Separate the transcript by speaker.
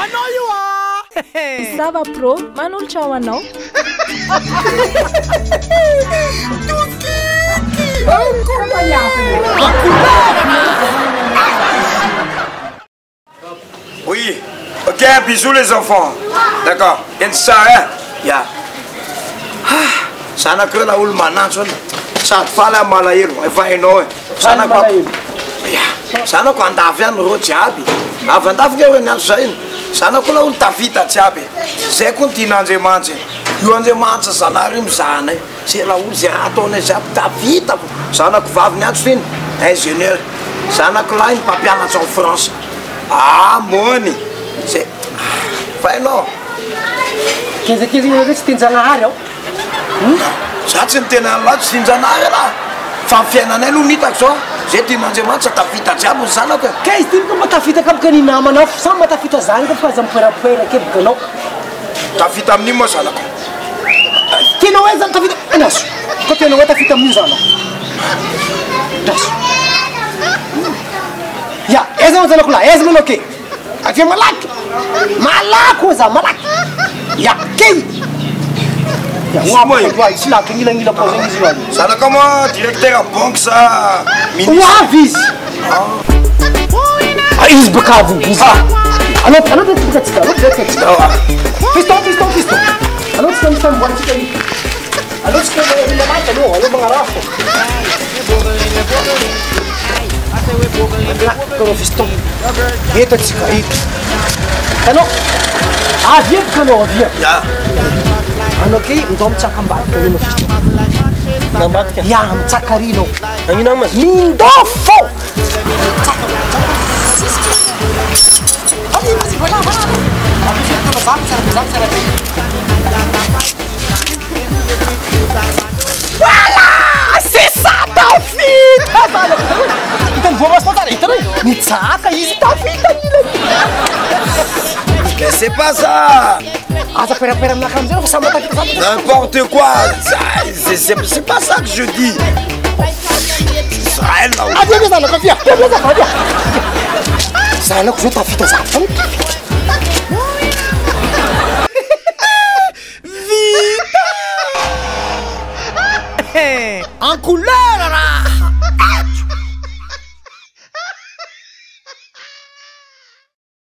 Speaker 1: Anao io
Speaker 2: Zava pro, manolotra ho anao.
Speaker 3: Oui, ok, bisous les enfants. D'accord, et ça, hein? Ya. Sanako la olo manantso sady fala malahelo efa hainao sanako sanako andafy any ro jiaby avy andafy ke hoe niandro zay iny sanako la olo tavita jiaby zay koa tian'Andriamanitra io Andriamanitra zanareo mizanay zay la olo zay ataonay jiaby tavita zanako vavy niandro iny ingénieur zanako lahy mpampianatra en France mony zay fa hainao
Speaker 1: kezakezina hoe tsy tian-janahary ao
Speaker 3: za tsy nitena la tsy tinjanahary raha fa ny fiainanay aloha nitako zao zay tian'Andriamanitra tafita jiaby ny zanako
Speaker 1: ka izy ty ka matafita ka boka ny namanao samy matafita zany ka fa aza mipoerapoeraka boka anao
Speaker 3: tafita amin'iny moa zanako
Speaker 1: tenao hoe zany tafita anaso ka tenao hoe tafita amin'iny zanao daso ya eza mo zanako la eza manao ke avia malaky malako za malaky ya key tsy lavitra gnilagila po zany izy io any
Speaker 3: zanaka moa directeur à banque sa
Speaker 1: hoavy izy izy baka avy izy anao tetsika fiston anao tsy misamboantsika io anao tsy malaky anao magnarafo kanao fiston eto atsika eto kanao avia boka anao avia anao ke ndao mitsaka ambadika anao fiston ambadika ya mitsaka rinao agnina mas mindao fo voilà c'est ça tafita hitany voamasina tara hitany mitsaka izy tafita
Speaker 3: mais c'est pas ça
Speaker 1: aza perapera aminaka amizay fa samy matafita
Speaker 3: n'importe quoi c'est pas ça que je dis Israël là
Speaker 1: avia zanako avia zanako zao tafita za vita
Speaker 4: En couleur là